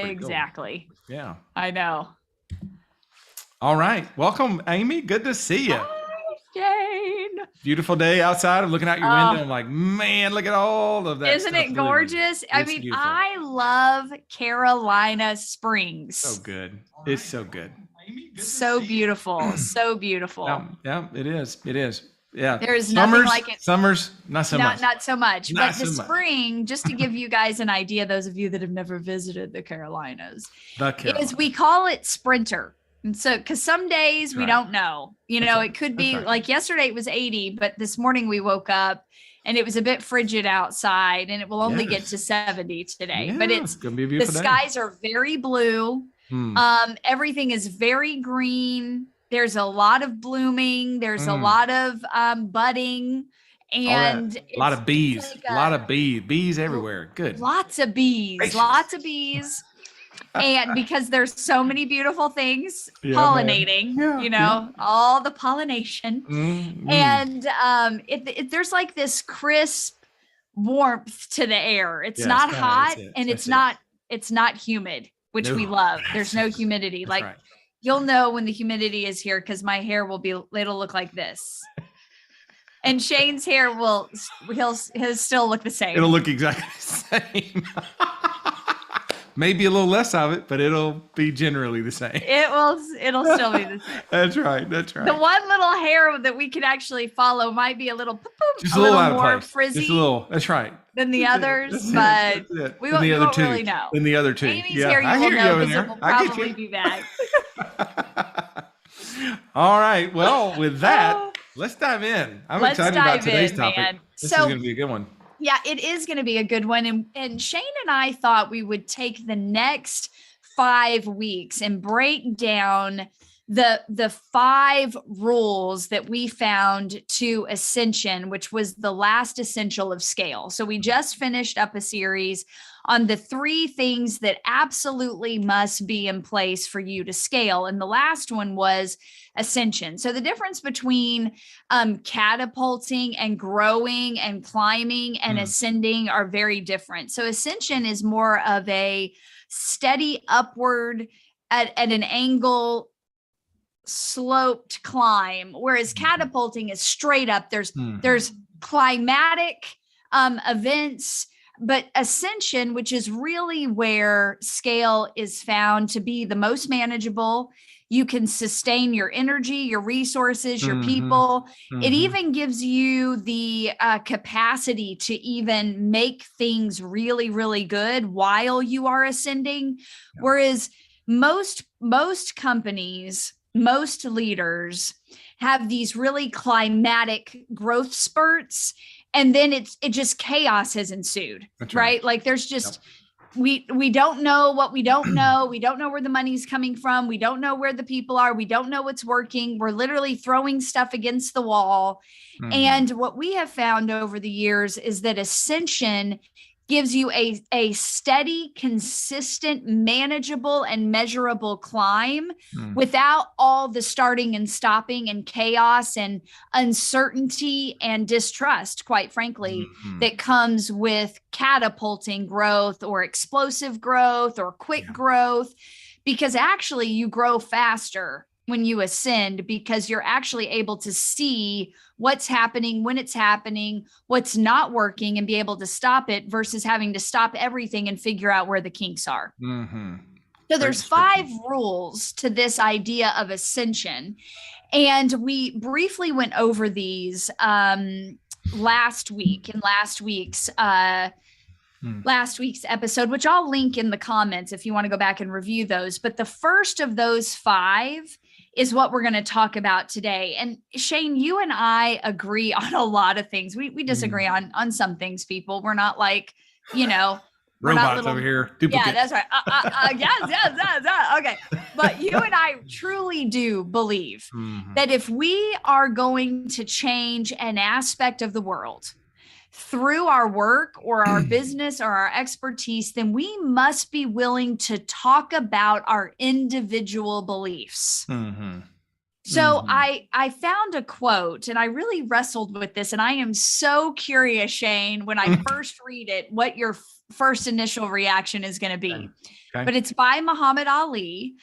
Exactly. Cool. Yeah. I know. All right. Welcome, Amy. Good to see you. Hi, Shane. Beautiful day outside. I'm looking out your window. I'm like, man, look at all of that. Isn't it gorgeous? I mean, beautiful. I love Carolina Springs. So good. It's so good. So beautiful. So beautiful. Yeah, it is. It is. Yeah. There is nothing like it. Summers, not so much. Not so much. Not But the so much. spring, just to give you guys an idea, those of you that have never visited the Carolinas, is we call it sprinter. And so, because some days we don't know, it could be like yesterday it was 80, but this morning we woke up and it was a bit frigid outside, and it will only get to 70 today. But it's gonna be a beautiful the day. skies are very blue. Everything is very green. There's a lot of blooming. There's a lot of budding, and a lot of bees. Like a lot of bees everywhere. Good. Lots of bees. Gracious. Lots of bees. And because there's so many beautiful things pollinating, all the pollination, and there's like this crisp warmth to the air. It's not hot, and it's not humid, which we love. There's no humidity. Like you'll know when the humidity is here because my hair it'll look like this. And Shane's hair he'll still look the same. It'll look exactly the same. Maybe a little less of it, but it'll be generally the same. It'll still be the same. That's right. The one little hair that we can actually follow might be a little just a little out of more place. Frizzy. Just a little. That's right. Than the others, but we won't really know. Than the other two. Amy's hair you will know because it will probably be back. All right. Well, with that, let's dive in. I'm excited about today's topic. Man. This is going to be a good one. Yeah, it is going to be a good one. And Shane and I thought we would take the next 5 weeks and break down the 5 rules that we found to Ascension, which was the last essential of scale. So we just finished up a series on the 3 things that absolutely must be in place for you to scale. And the last one was ascension. So the difference between catapulting and growing and climbing and ascending are very different. So ascension is more of a steady upward at an angle sloped climb, whereas catapulting is straight up. There's climatic events, but ascension, which is really where scale is found to be the most manageable. You can sustain your energy, your resources, your people. It even gives you the capacity to even make things really, really good while you are ascending. Yeah. Whereas most companies, most leaders have these really climatic growth spurts, and then it just chaos has ensued. That's right? Like there's just we don't know what we don't know. We don't know where the money's coming from. We don't know where the people are. We don't know what's working. We're literally throwing stuff against the wall. And what we have found over the years is that ascension gives you a steady, consistent, manageable, and measurable climb without all the starting and stopping and chaos and uncertainty and distrust, quite frankly, that comes with catapulting growth or explosive growth or quick growth, because actually you grow faster when you ascend because you're actually able to see what's happening, when it's happening, what's not working, and be able to stop it versus having to stop everything and figure out where the kinks are. So there's 5 rules to this idea of ascension. And we briefly went over these last week in last week's episode, which I'll link in the comments if you want to go back and review those. But the first of those 5 is what we're going to talk about today. And Shane, you and I agree on a lot of things. We disagree on some things, people. We're not like, robots over here. Duplicate. Yeah, that's right. Yes. Okay. But you and I truly do believe that if we are going to change an aspect of the world through our work or our business or our expertise, then we must be willing to talk about our individual beliefs. So I found a quote and I really wrestled with this, and I am so curious, Shane, when I first read it, what your first initial reaction is going to be. Okay. But it's by Muhammad Ali.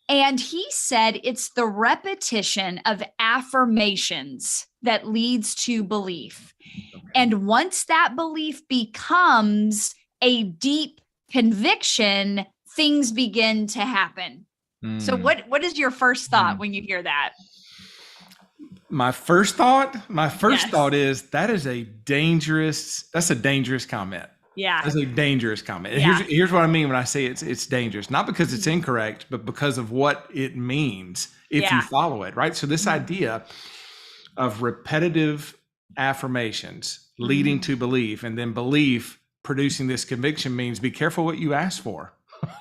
And he said it's the repetition of affirmations that leads to belief. Okay. And once that belief becomes a deep conviction, things begin to happen. So what is your first thought when you hear that? My first thought Yes. is that's a dangerous comment. Yeah. That's a dangerous comment. And Yeah. here's what I mean when I say it's dangerous, not because it's incorrect, but because of what it means if you Yeah. follow it, right? So this idea of repetitive affirmations leading to belief, and then belief producing this conviction, means be careful what you ask for.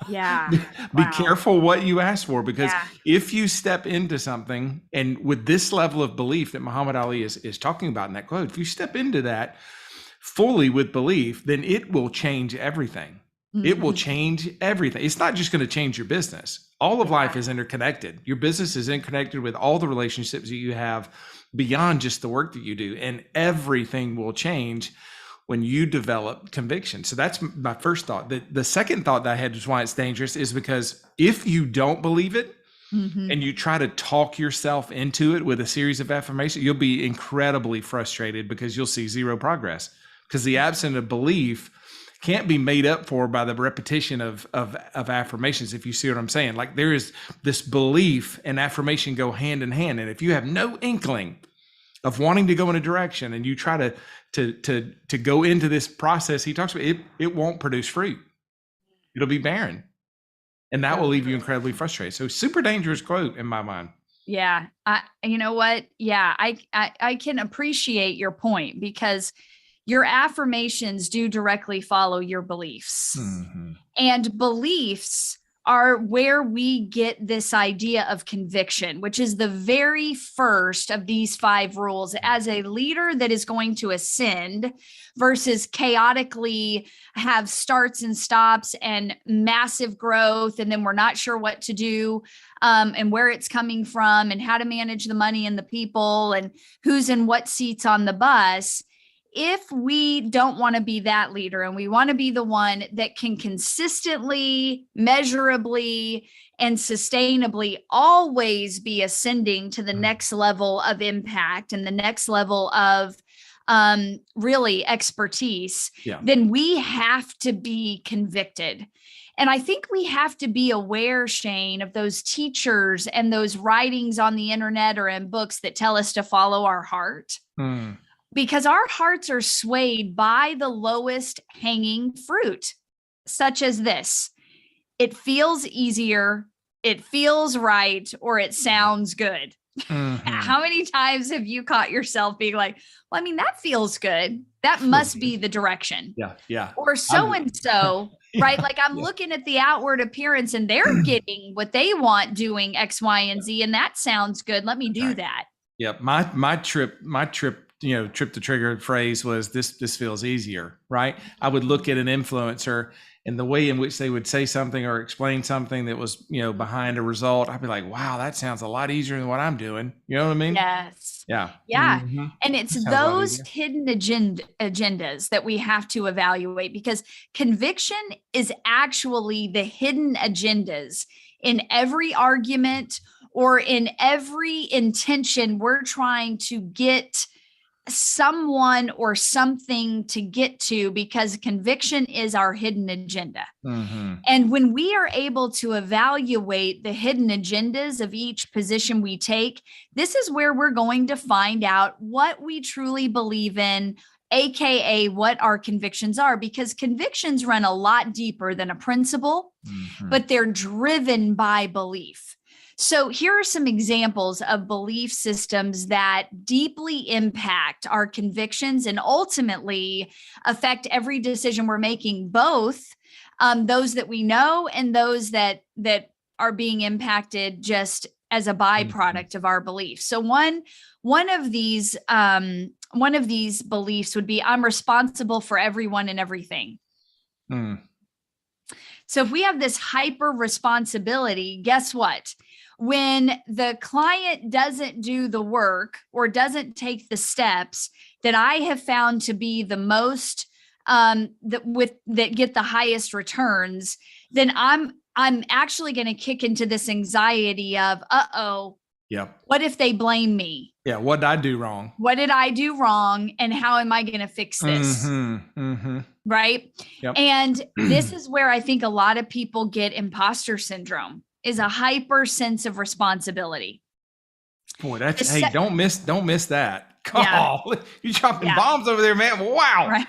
Yeah. Be careful what you ask for, because Yeah. if you step into something, and with this level of belief that Muhammad Ali is talking about in that quote, if you step into that fully with belief, then it will change everything. It will change everything. It's not just going to change your business. All of life is interconnected. Your business is interconnected with all the relationships that you have beyond just the work that you do, and everything will change when you develop conviction. So that's my first thought. The second thought that I had is why it's dangerous is because if you don't believe it and you try to talk yourself into it with a series of affirmations, you'll be incredibly frustrated because you'll see zero progress, because the absence of belief can't be made up for by the repetition of affirmations, if you see what I'm saying. Like, there is this belief and affirmation go hand in hand. And if you have no inkling of wanting to go in a direction and you try to go into this process he talks about, it won't produce fruit. It'll be barren. And that will leave you incredibly frustrated. So super dangerous quote in my mind. Yeah. You know what? Yeah. I can appreciate your point, because your affirmations do directly follow your beliefs. And beliefs are where we get this idea of conviction, which is the very first of these 5 rules. As a leader that is going to ascend versus chaotically have starts and stops and massive growth, and then we're not sure what to do, and where it's coming from, and how to manage the money and the people, and who's in what seats on the bus. If we don't want to be that leader, and we want to be the one that can consistently, measurably, and sustainably always be ascending to the next level of impact and the next level of really expertise, then we have to be convicted. And I think we have to be aware, Shane, of those teachers and those writings on the internet or in books that tell us to follow our heart. Because our hearts are swayed by the lowest hanging fruit, such as this: it feels easier, it feels right, or it sounds good. How many times have you caught yourself being like, well, I mean, that feels good. That must be the direction. Yeah. Or so-and-so, right? Like, I'm looking at the outward appearance and they're getting what they want doing X, Y, and Z, and that sounds good. Let me do that. Yeah. My trip, trip to trigger phrase was this feels easier, right? I would look at an influencer and the way in which they would say something or explain something that was, behind a result. I'd be like, wow, that sounds a lot easier than what I'm doing. You know what I mean? Yes. Yeah. And it's those hidden agendas that we have to evaluate, because conviction is actually the hidden agendas in every argument or in every intention we're trying to get someone or something to get to, because conviction is our hidden agenda. And when we are able to evaluate the hidden agendas of each position we take, this is where we're going to find out what we truly believe in, AKA what our convictions are, because convictions run a lot deeper than a principle, but they're driven by belief. So here are some examples of belief systems that deeply impact our convictions and ultimately affect every decision we're making, both those that we know and those that are being impacted just as a byproduct of our beliefs. So one of these beliefs would be, I'm responsible for everyone and everything. So if we have this hyper responsibility, guess what? when the client doesn't do the work or doesn't take the steps that I have found to be the most that get the highest returns, then I'm actually going to kick into this anxiety of, Yep. what if they blame me? Yeah. What did I do wrong? What did I do wrong? And how am I going to fix this? Right. Yep. And this is where I think a lot of people get imposter syndrome, is a hyper sense of responsibility. Boy, that's, hey, don't miss that. Yeah. Oh, you dropping bombs over there, man. Wow. Right.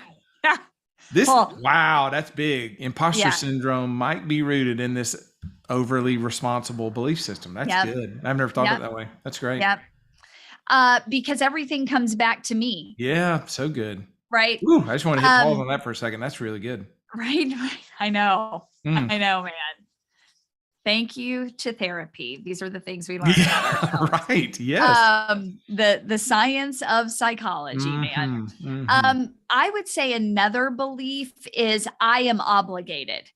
Wow, that's big. Imposter syndrome might be rooted in this overly responsible belief system. That's good. I've never thought of it that way. That's great. Yep. Because everything comes back to me. Yeah, so good. Right. Ooh, I just want to hit pause on that for a second. That's really good. Right. I know. I know, man. Thank you to therapy. These are the things we learn about ourselves. Right. Yes. The science of psychology, man. I would say another belief is I am obligated.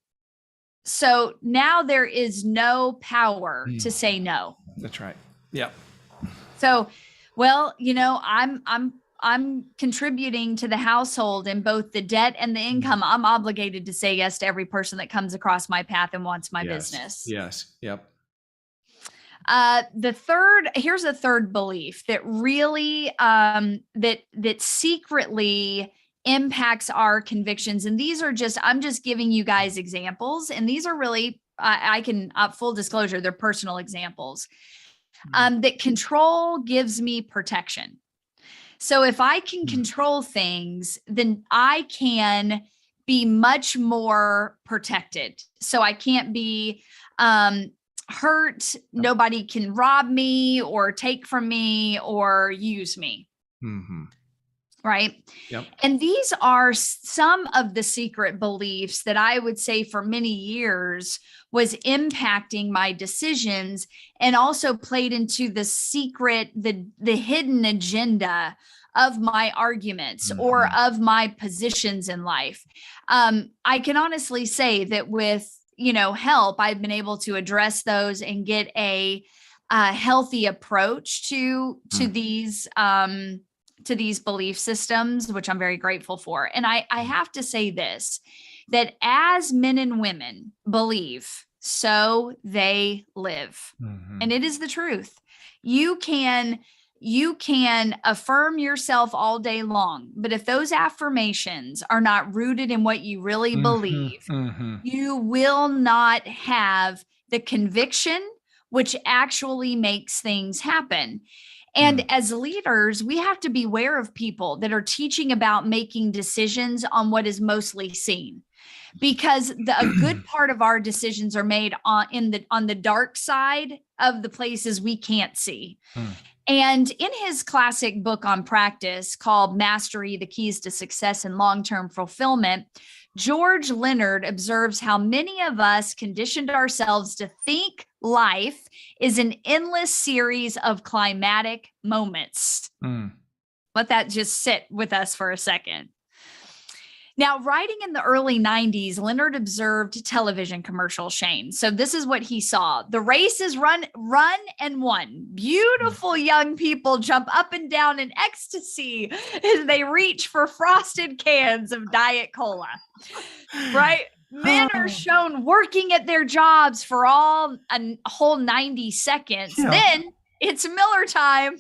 So now there is no power to say no. That's right. Yeah. So, well, I'm contributing to the household in both the debt and the income. I'm obligated to say yes to every person that comes across my path and wants my business. Yes. Yep. Here's a third belief that really, that secretly impacts our convictions. And these are I'm just giving you guys examples. And these are really, full disclosure, they're personal examples. That control gives me protection. So if I can control things, then I can be much more protected. So I can't be hurt. Nobody can rob me or take from me or use me. Right. Yep. And these are some of the secret beliefs that I would say for many years was impacting my decisions and also played into the secret, the hidden agenda of my arguments or of my positions in life. I can honestly say that with, help, I've been able to address those and get a healthy approach to these belief systems, which I'm very grateful for. And I have to say this, that as men and women believe, so they live. And it is the truth. You can affirm yourself all day long, but if those affirmations are not rooted in what you really believe, you will not have the conviction, which actually makes things happen. And as leaders, we have to beware of people that are teaching about making decisions on what is mostly seen, because a good part of our decisions are made on the dark side of the places we can't see. And in his classic book on practice called Mastery: The Keys to Success and Long-Term Fulfillment, George Leonard observes how many of us conditioned ourselves to think life is an endless series of climatic moments. Let that just sit with us for a second. Now, writing in the early 90s, Leonard observed television commercials, Shane. So this is what he saw. The race is run and won. Beautiful young people jump up and down in ecstasy as they reach for frosted cans of Diet Cola, right? Men are shown working at their jobs for a whole 90 seconds. Yeah. Then it's Miller time.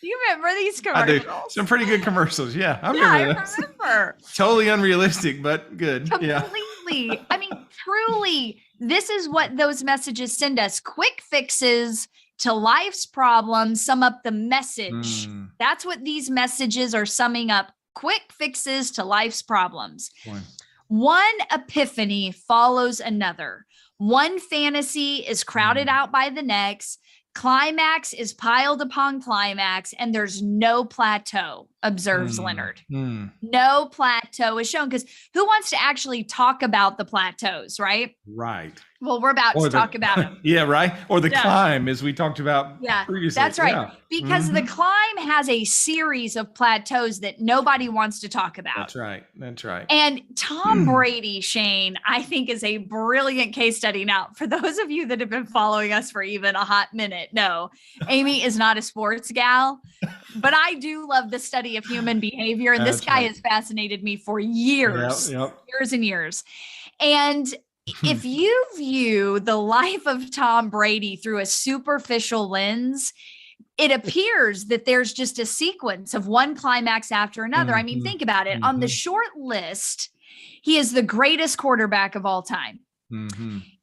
You remember these commercials? I do. Some pretty good commercials. Yeah, I remember. Totally unrealistic, but good. Completely. Yeah. I mean, truly, this is what those messages send us. Quick fixes to life's problems sum up the message. That's what these messages are summing up. Quick fixes to life's problems. Boy. One epiphany follows another. One fantasy is crowded out by the next. Climax is piled upon climax, and there's no plateau. observes Leonard. Mm. No plateau is shown, because who wants to actually talk about the plateaus, right? Right. Well, we're about to talk about them. Yeah, right. Or the Yeah. climb, as we talked about Yeah, previously. that's right. Yeah. Because the climb has a series of plateaus that nobody wants to talk about. That's right. That's right. And Tom Brady, Shane, I think is a brilliant case study. Now, for those of you that have been following us for even a hot minute, no, Amy is not a sports gal, but I do love the study of human behavior. And this guy has fascinated me for years, years and years. And if you view the life of Tom Brady through a superficial lens, it appears that there's just a sequence of one climax after another. I mean, think about it. On the short list, he is the greatest quarterback of all time.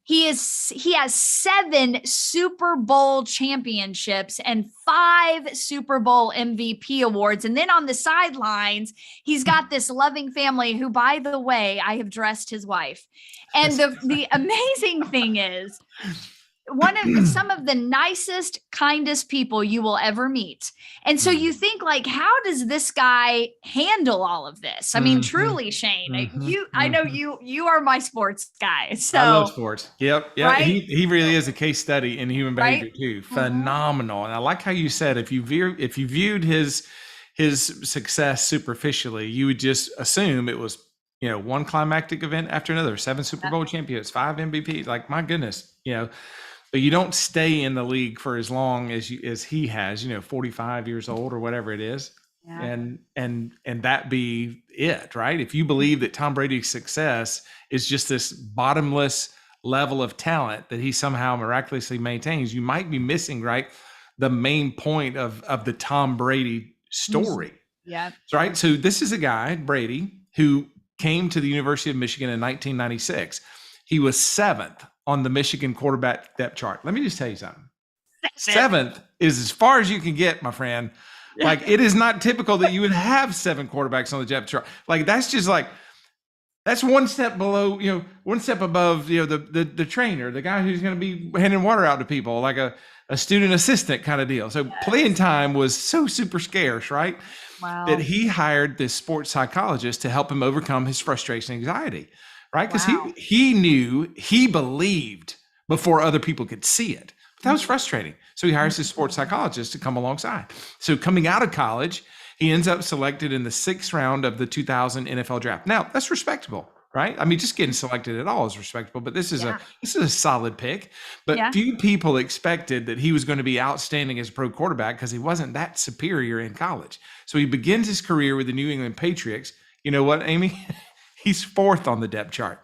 He has 7 Super Bowl championships and 5 Super Bowl MVP awards. And then on the sidelines, he's got this loving family who, by the way, I have dressed his wife. And the amazing thing is, some of the nicest, kindest people you will ever meet. And so you think, like, how does this guy handle all of this? I mean, truly, Shane, I know you are my sports guy. So I love sports. Yep. Yeah. Right? He really is a case study in human behavior too. Phenomenal. And I like how you said, if you viewed his success superficially, you would just assume it was, one climactic event after another, 7 Super Bowl champions, 5 MVP. Like, my goodness, but you don't stay in the league for as long as he has, 45 years old or whatever it is. Yeah. And that be it, right? If you believe that Tom Brady's success is just this bottomless level of talent that he somehow miraculously maintains, you might be missing, right, the main point of the Tom Brady story. Yeah. Right. So this is a guy, Brady, who came to the University of Michigan in 1996. He was 7th on the Michigan quarterback depth chart. Let me just tell you something. 7th is as far as you can get, my friend. Like, it is not typical that you would have 7 quarterbacks on the depth chart. Like, that's just like, that's one step below, one step above, the trainer, the guy who's going to be handing water out to people, like a student assistant kind of deal. So playing time was so super scarce, right? Wow. That he hired this sports psychologist to help him overcome his frustration and anxiety. Right? Because he believed before other people could see it. That was frustrating. So he hires his sports psychologist to come alongside. So coming out of college, he ends up selected in the 6th round of the 2000 NFL draft. Now, that's respectable, right? I mean, just getting selected at all is respectable, but this is a solid pick. But few people expected that he was going to be outstanding as a pro quarterback, because he wasn't that superior in college. So he begins his career with the New England Patriots. You know what, Amy? He's 4th on the depth chart,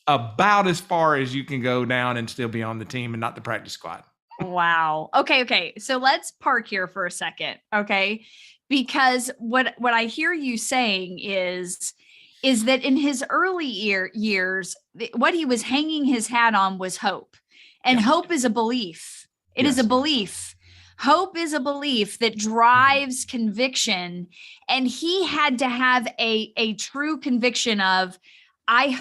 about as far as you can go down and still be on the team and not the practice squad. Wow. Okay. So let's park here for a second. Okay. Because what I hear you saying is that in his early years, what he was hanging his hat on was hope. And hope is a belief. It is a belief. Hope is a belief that drives conviction. And he had to have a true conviction of, I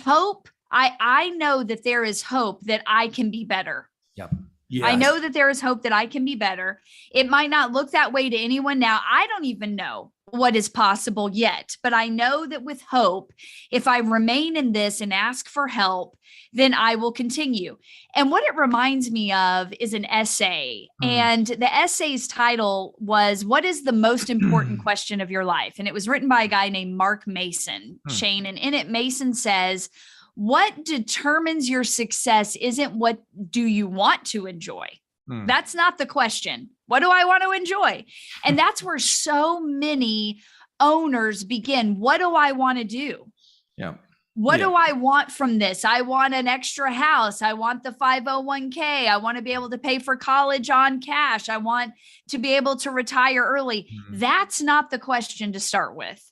know that there is hope that I can be better. Yep. Yes. I know that there is hope that I can be better. It might not look that way to anyone now. I don't even know what is possible yet, but I know that with hope, if I remain in this and ask for help, then I will continue. And what it reminds me of is an essay. And the essay's title was, "What is the most important question of your life?" And it was written by a guy named Mark Mason, Shane. And in it, Mason says, what determines your success isn't what do you want to enjoy. That's not the question. What do I want to enjoy? And that's where so many owners begin. What do I want to do? Yeah. What do I want from this? I want an extra house. I want the 501k. I want to be able to pay for college on cash. I want to be able to retire early. That's not the question to start with.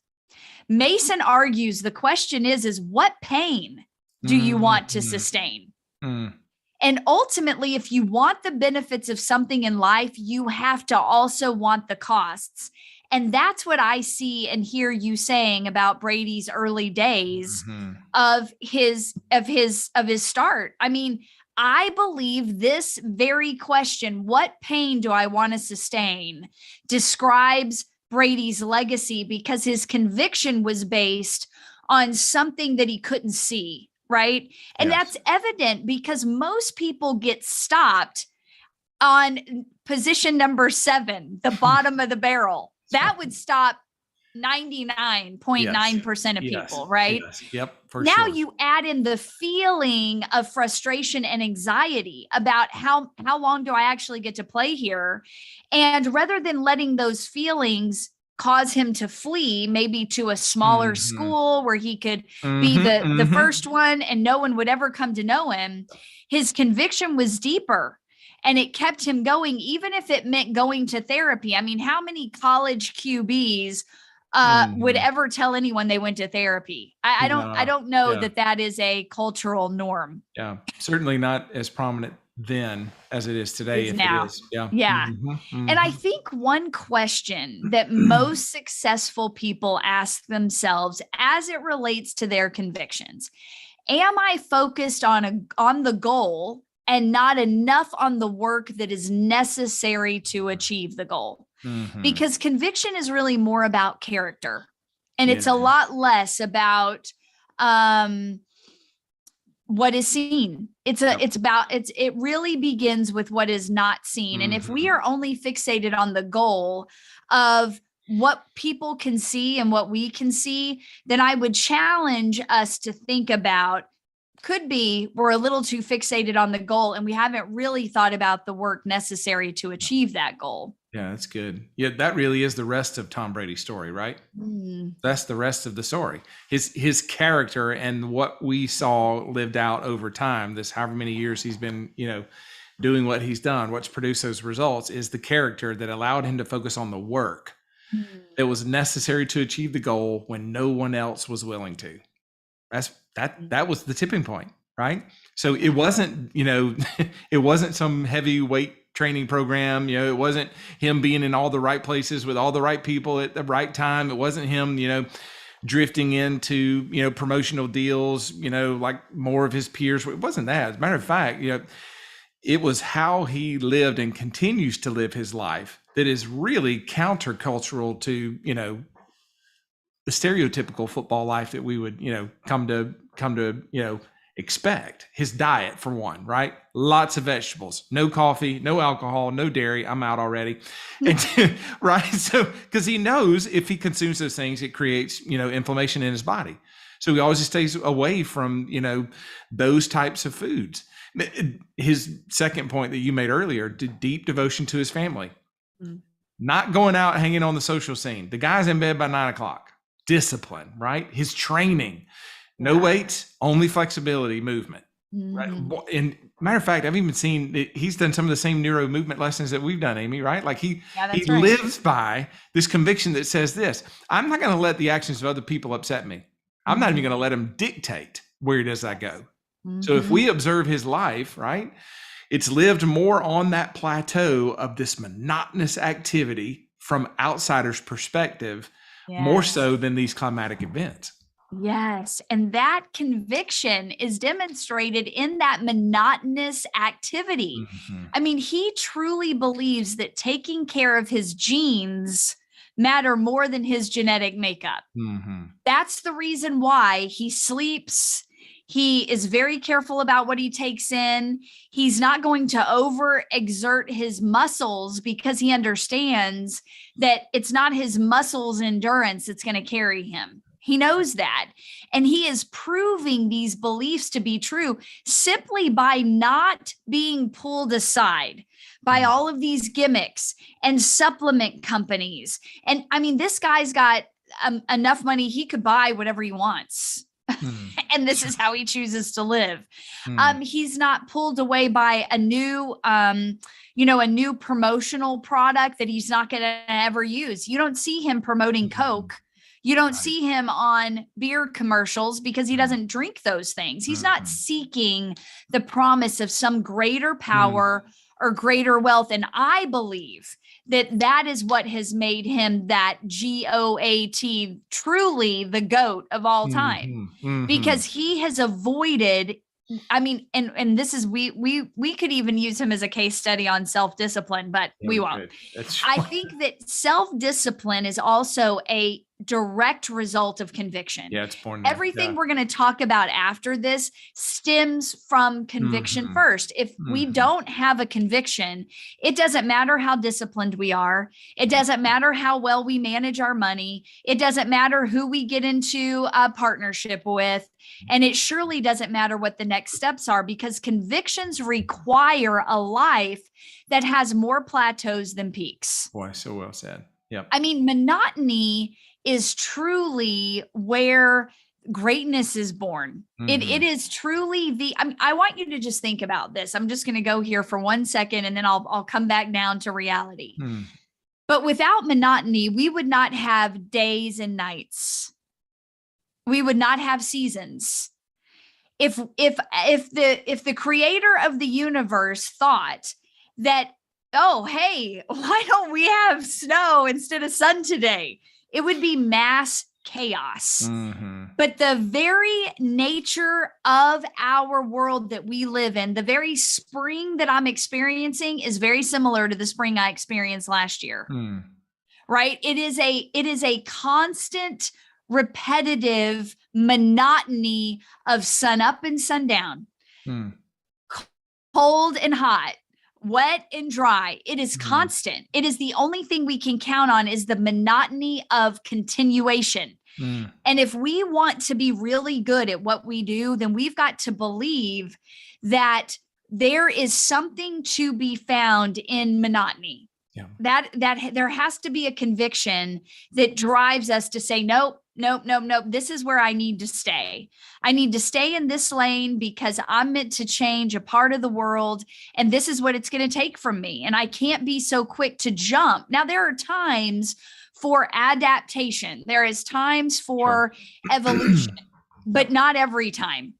Mason argues the question is what pain do you want to sustain? And ultimately, if you want the benefits of something in life, you have to also want the costs. And that's what I see and hear you saying about Brady's early days of his start. I mean, I believe this very question, what pain do I want to sustain, describes Brady's legacy because his conviction was based on something that he couldn't see, right? And Yes. that's evident because most people get stopped on position number 7, the bottom of the barrel. That would stop 99.9% of people, right? Yes. Yep. For now sure. you add in the feeling of frustration and anxiety about how long do I actually get to play here? And rather than letting those feelings cause him to flee, maybe to a smaller school where he could be the first one and no one would ever come to know him, his conviction was deeper. And it kept him going, even if it meant going to therapy. I mean, how many college QBs would ever tell anyone they went to therapy? I don't know that is a cultural norm. Yeah, certainly not as prominent then as it is today. Now. It is. Yeah. Yeah. And I think one question that most successful people ask themselves as it relates to their convictions, am I focused on the goal and not enough on the work that is necessary to achieve the goal? Because conviction is really more about character, and it's a lot less about what is seen. It really begins with what is not seen. And if we are only fixated on the goal of what people can see and what we can see, then I would challenge us to think about, could be we're a little too fixated on the goal and we haven't really thought about the work necessary to achieve that goal. Yeah, that's good. Yeah, that really is the rest of Tom Brady's story, right? That's the rest of the story. His character and what we saw lived out over time, this however many years he's been, doing what he's done, what's produced those results, is the character that allowed him to focus on the work that was necessary to achieve the goal when no one else was willing to. That was the tipping point, right? So it wasn't, it wasn't some heavyweight training program. It wasn't him being in all the right places with all the right people at the right time. It wasn't him, drifting into, promotional deals, like more of his peers. It wasn't that. As a matter of fact, it was how he lived and continues to live his life that is really countercultural to, the stereotypical football life that we would, come to, expect. His diet, for one, right? Lots of vegetables, no coffee, no alcohol, no dairy. I'm out already. And, right. So, because he knows if he consumes those things, it creates, inflammation in his body. So he always stays away from, those types of foods. His second point that you made earlier, deep devotion to his family, not going out hanging on the social scene. The guy's in bed by 9 o'clock. Discipline, right? His training, no weights, only flexibility, movement. Right? And matter of fact, I've even seen he's done some of the same neuro movement lessons that we've done, Amy, right? Like he lives by this conviction that says this: I'm not going to let the actions of other people upset me. I'm not even going to let them dictate where it is I go. So if we observe his life, right, it's lived more on that plateau of this monotonous activity from outsiders' perspective, more so than these climatic events. Yes. And that conviction is demonstrated in that monotonous activity. I mean, he truly believes that taking care of his genes matter more than his genetic makeup. That's the reason why he sleeps. He is very careful about what he takes in. He's not going to overexert his muscles because he understands that it's not his muscles endurance that's going to carry him. He knows that. And he is proving these beliefs to be true simply by not being pulled aside by all of these gimmicks and supplement companies. And I mean, this guy's got enough money, he could buy whatever he wants. And this is how he chooses to live. He's not pulled away by a new, a new promotional product that he's not going to ever use. You don't see him promoting Coke. You don't see him on beer commercials because he doesn't drink those things. He's not seeking the promise of some greater power or greater wealth. And I believe that is what has made him that GOAT, truly the GOAT of all time, because he has avoided I mean, and this is, we could even use him as a case study on self-discipline, but Yeah, we we won't. could. That's I right. think that self-discipline is also a direct result of conviction. Yeah, it's born there. Everything Yeah. we're going to talk about after this stems from conviction Mhm. first. If we Mhm. don't have a conviction, it doesn't matter how disciplined we are. It doesn't matter how well we manage our money. It doesn't matter who we get into a partnership with. And it surely doesn't matter what the next steps are, because convictions require a life that has more plateaus than peaks. Boy, so well said. Yep. I mean, monotony is truly where greatness is born. It Mhm. is truly I want you to just think about this. I'm just going to go here for 1 second and then I'll come back down to reality. Hmm. But without monotony, we would not have days and nights. We would not have seasons. If the creator of the universe thought that, oh, hey, why don't we have snow instead of sun today? It would be mass chaos. Mhm. But the very nature of our world that we live in, the very spring that I'm experiencing is very similar to the spring I experienced last year. Hmm. Right? It is a constant, repetitive monotony of sun up and sun down, Hmm. cold and hot, wet and dry. It is Hmm. constant. It is the only thing we can count on, is the monotony of continuation. Hmm. And if we want to be really good at what we do, then we've got to believe that there is something to be found in monotony. Yeah. That there has to be a conviction that drives us to say, nope, nope, nope, nope. This is where I need to stay. I need to stay in this lane because I'm meant to change a part of the world. And this is what it's going to take from me. And I can't be so quick to jump. Now, there are times for adaptation. There is times for evolution, but not every time.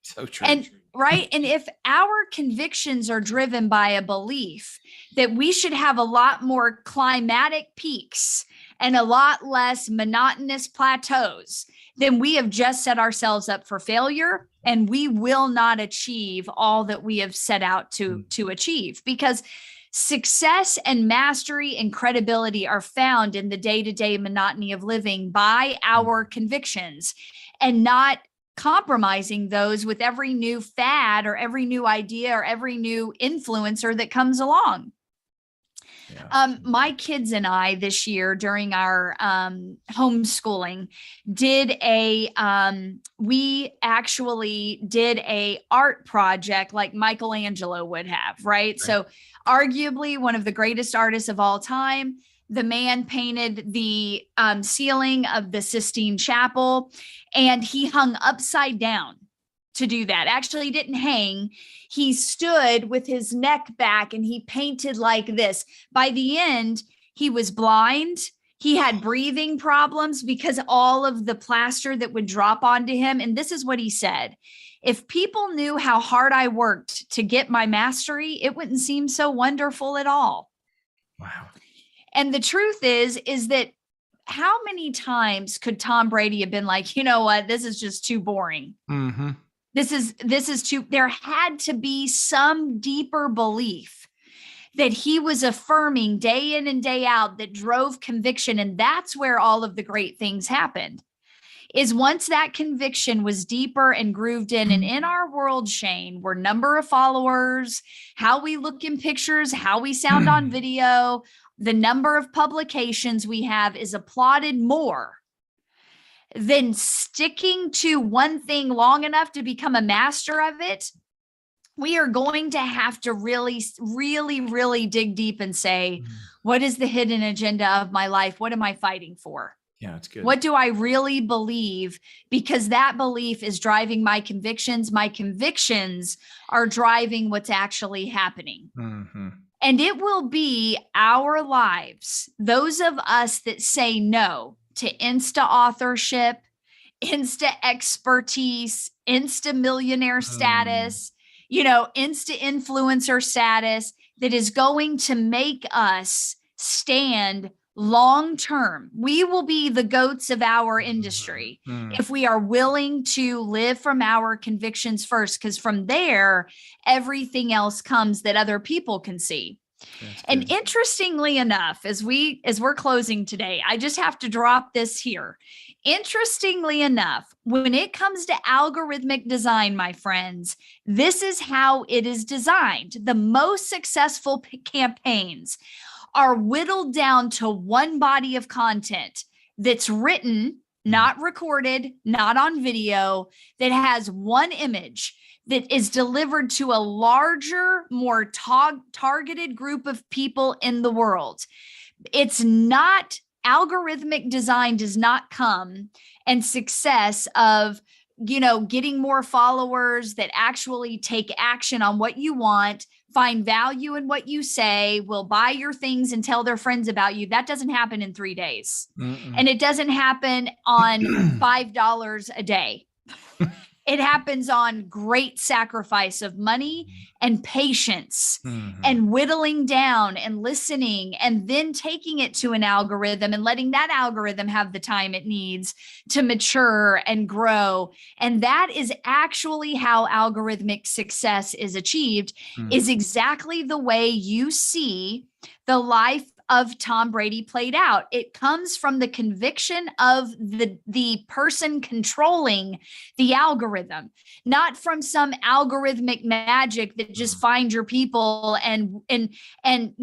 So true. And right. And if our convictions are driven by a belief that we should have a lot more climatic peaks and a lot less monotonous plateaus, then we have just set ourselves up for failure, and we will not achieve all that we have set out to achieve, because success and mastery and credibility are found in the day-to-day monotony of living by our convictions, and not compromising those with every new fad or every new idea or every new influencer that comes along. Yeah. My kids and I this year during our homeschooling we actually did a art project like Michelangelo would have, right? So arguably one of the greatest artists of all time. The man painted the ceiling of the Sistine Chapel, and he hung upside down to do that. Actually, he didn't hang. He stood with his neck back and he painted like this. By the end, he was blind. He had breathing problems because all of the plaster that would drop onto him. And this is what he said: if people knew how hard I worked to get my mastery, it wouldn't seem so wonderful at all. Wow. And the truth is that how many times could Tom Brady have been like, you know what, this is just too boring. Mm-hmm. This is too, there had to be some deeper belief that he was affirming day in and day out that drove conviction. And that's where all of the great things happened, is once that conviction was deeper and grooved in. And in our world, Shane, where number of followers, how we look in pictures, how we sound on video, the number of publications we have is applauded more than sticking to one thing long enough to become a master of it. We are going to have to really, really, really dig deep and say, what is the hidden agenda of my life? What am I fighting for? Yeah, it's good. What do I really believe? Because that belief is driving my convictions. My convictions are driving what's actually happening. Mm-hmm. And it will be our lives, those of us that say no to Insta authorship, Insta expertise, Insta millionaire status, Insta influencer status, that is going to make us stand long term. We will be the goats of our industry if we are willing to live from our convictions first, because from there, everything else comes that other people can see. And interestingly enough, as we're closing today, I just have to drop this here. Interestingly enough, when it comes to algorithmic design, my friends, this is how it is designed. The most successful campaigns are whittled down to one body of content that's written, not recorded, not on video, that has one image that is delivered to a larger, more targeted group of people in the world. It's not, algorithmic design does not come and success of, getting more followers that actually take action on what you want, find value in what you say, will buy your things and tell their friends about you. That doesn't happen in 3 days. And it doesn't happen on $5 a day. It happens on great sacrifice of money and patience and whittling down and listening, and then taking it to an algorithm and letting that algorithm have the time it needs to mature and grow. And that is actually how algorithmic success is achieved, is exactly the way you see the life of Tom Brady played out. It comes from the conviction of the person controlling the algorithm, not from some algorithmic magic that just finds your people and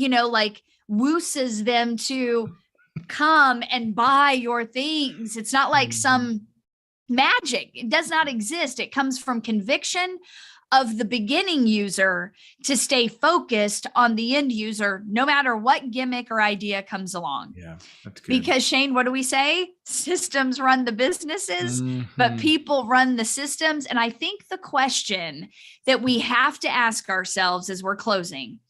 like wooses them to come and buy your things. It's not like some magic. It does not exist. It comes from conviction of the beginning user to stay focused on the end user, no matter what gimmick or idea comes along. Yeah, that's good. Because Shane, what do we say? Systems run the businesses, but people run the systems. And I think the question that we have to ask ourselves as we're closing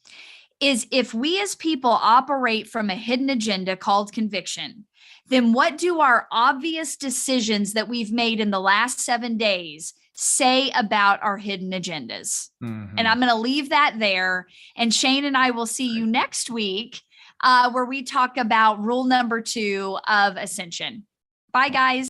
is, if we as people operate from a hidden agenda called conviction, then what do our obvious decisions that we've made in the last 7 days say about our hidden agendas? And I'm going to leave that there. And Shane and I will see you next week, where we talk about rule number 2 of Ascension. Bye, guys.